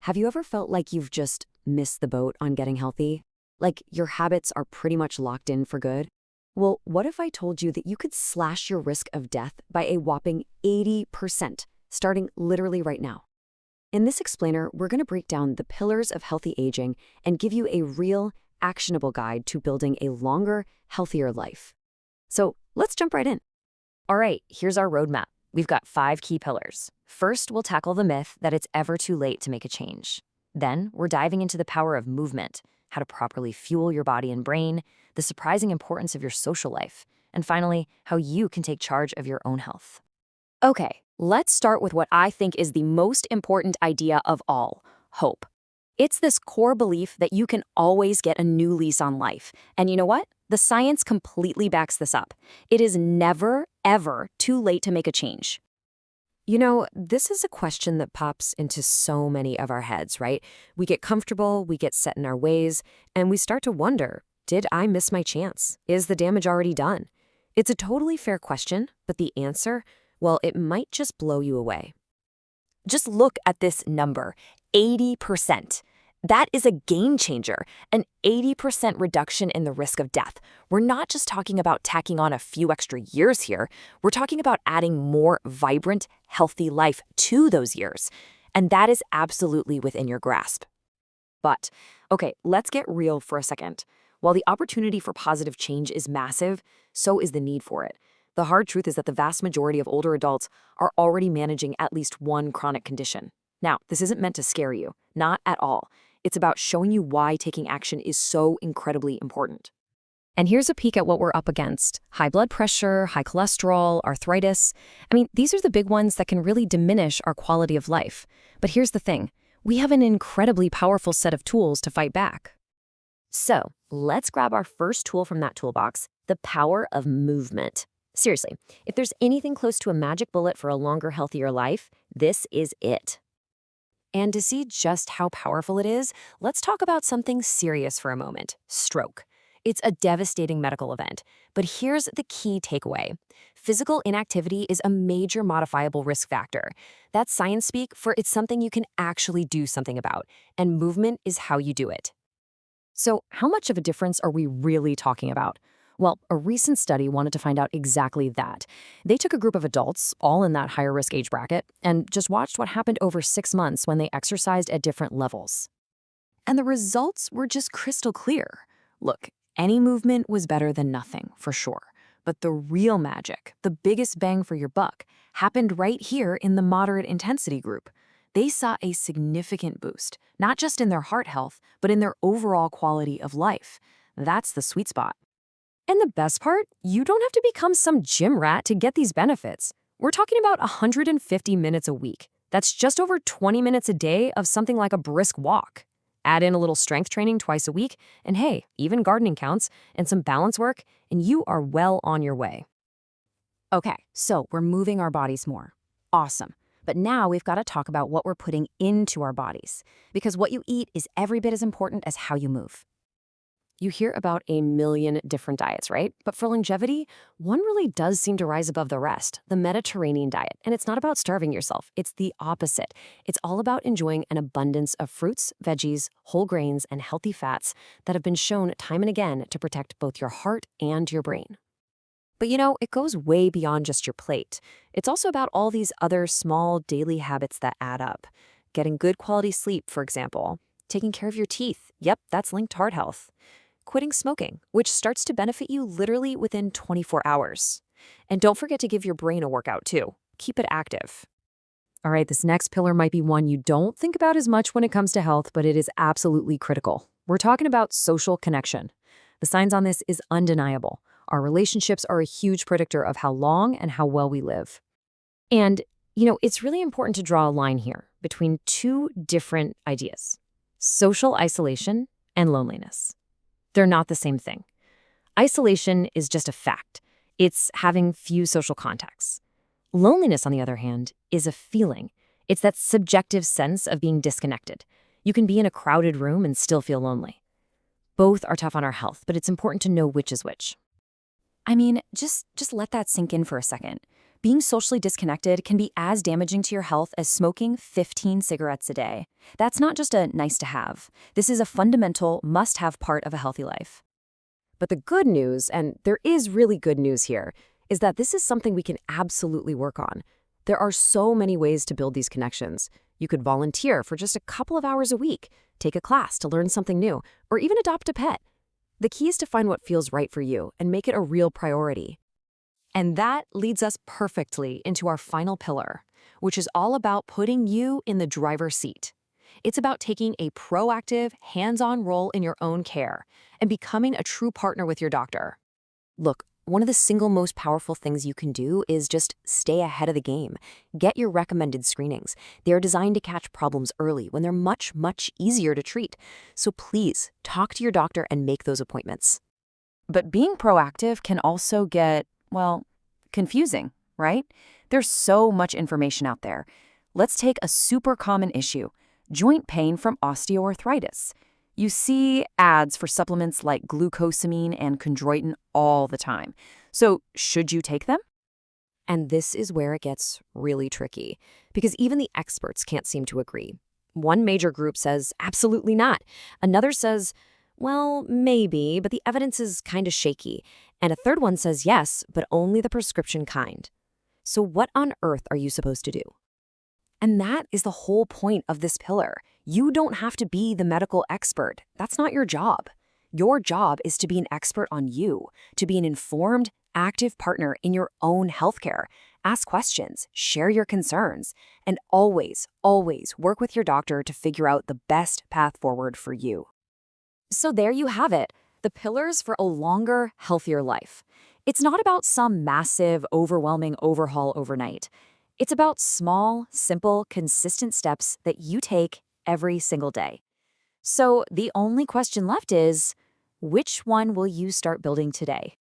Have you ever felt like you've just missed the boat on getting healthy? Like your habits are pretty much locked in for good? Well, what if I told you that you could slash your risk of death by a whopping 80%, starting literally right now? In this explainer, we're going to break down the pillars of healthy aging and give you a real, actionable guide to building a longer, healthier life. So let's jump right in. All right, here's our roadmap. We've got 5 key pillars. First, we'll tackle the myth that it's ever too late to make a change. Then, we're diving into the power of movement, how to properly fuel your body and brain, the surprising importance of your social life, and finally, how you can take charge of your own health. Okay, let's start with what I think is the most important idea of all, hope. It's this core belief that you can always get a new lease on life. And you know what? The science completely backs this up. It is never, ever too late to make a change. You know, this is a question that pops into so many of our heads, right? We get comfortable, we get set in our ways, and we start to wonder, did I miss my chance? Is the damage already done? It's a totally fair question, but the answer, well, it might just blow you away. Just look at this number, 80%. That is a game changer, an 80% reduction in the risk of death. We're not just talking about tacking on a few extra years here. We're talking about adding more vibrant, healthy life to those years. And that is absolutely within your grasp. But, okay, let's get real for a second. While the opportunity for positive change is massive, so is the need for it. The hard truth is that the vast majority of older adults are already managing at least one chronic condition. Now, this isn't meant to scare you, not at all. It's about showing you why taking action is so incredibly important. And here's a peek at what we're up against. High blood pressure, high cholesterol, arthritis. I mean, these are the big ones that can really diminish our quality of life. But here's the thing. We have an incredibly powerful set of tools to fight back. So, let's grab our first tool from that toolbox, the power of movement. Seriously, if there's anything close to a magic bullet for a longer, healthier life, this is it. And to see just how powerful it is, let's talk about something serious for a moment, stroke. It's a devastating medical event, but here's the key takeaway. Physical inactivity is a major modifiable risk factor. That's science speak for it's something you can actually do something about, and movement is how you do it. So, how much of a difference are we really talking about? Well, a recent study wanted to find out exactly that. They took a group of adults, all in that higher risk age bracket, and just watched what happened over 6 months when they exercised at different levels. And the results were just crystal clear. Look, any movement was better than nothing, for sure. But the real magic, the biggest bang for your buck, happened right here in the moderate intensity group. They saw a significant boost, not just in their heart health, but in their overall quality of life. That's the sweet spot. And the best part, you don't have to become some gym rat to get these benefits. We're talking about 150 minutes a week. That's just over 20 minutes a day of something like a brisk walk. Add in a little strength training twice a week, and hey, even gardening counts, and some balance work, and you are well on your way. Okay, so we're moving our bodies more. Awesome. But now we've got to talk about what we're putting into our bodies, because what you eat is every bit as important as how you move. You hear about a million different diets, right? But for longevity, one really does seem to rise above the rest, the Mediterranean diet. And it's not about starving yourself. It's the opposite. It's all about enjoying an abundance of fruits, veggies, whole grains, and healthy fats that have been shown time and again to protect both your heart and your brain. But you know, it goes way beyond just your plate. It's also about all these other small daily habits that add up. Getting good quality sleep, for example. Taking care of your teeth. Yep, that's linked to heart health. Quitting smoking, which starts to benefit you literally within 24 hours. And don't forget to give your brain a workout too. Keep it active. All right, this next pillar might be one you don't think about as much when it comes to health, but it is absolutely critical. We're talking about social connection. The science on this is undeniable. Our relationships are a huge predictor of how long and how well we live. And, you know, it's really important to draw a line here between two different ideas: social isolation and loneliness. They're not the same thing. Isolation is just a fact. It's having few social contacts. Loneliness, on the other hand, is a feeling. It's that subjective sense of being disconnected. You can be in a crowded room and still feel lonely. Both are tough on our health, but it's important to know which is which. I mean, just let that sink in for a second. Being socially disconnected can be as damaging to your health as smoking 15 cigarettes a day. That's not just a nice to have. This is a fundamental, must have part of a healthy life. But the good news, and there is really good news here, is that this is something we can absolutely work on. There are so many ways to build these connections. You could volunteer for just a couple of hours a week, take a class to learn something new, or even adopt a pet. The key is to find what feels right for you and make it a real priority. And that leads us perfectly into our final pillar, which is all about putting you in the driver's seat. It's about taking a proactive, hands-on role in your own care and becoming a true partner with your doctor. Look, one of the single most powerful things you can do is just stay ahead of the game. Get your recommended screenings. They're designed to catch problems early when they're much, much easier to treat. So please, talk to your doctor and make those appointments. But being proactive can also get, well, confusing, right? There's so much information out there. Let's take a super common issue, joint pain from osteoarthritis. You see ads for supplements like glucosamine and chondroitin all the time. So should you take them? And this is where it gets really tricky, because even the experts can't seem to agree. One major group says absolutely not. Another says, well, maybe, but the evidence is kind of shaky. And a third one says yes, but only the prescription kind. So what on earth are you supposed to do? And that is the whole point of this pillar. You don't have to be the medical expert. That's not your job. Your job is to be an expert on you, to be an informed, active partner in your own healthcare. Ask questions, share your concerns, and always, always work with your doctor to figure out the best path forward for you. So there you have it, the pillars for a longer, healthier life. It's not about some massive, overwhelming overhaul overnight. It's about small, simple, consistent steps that you take every single day. So the only question left is, which one will you start building today?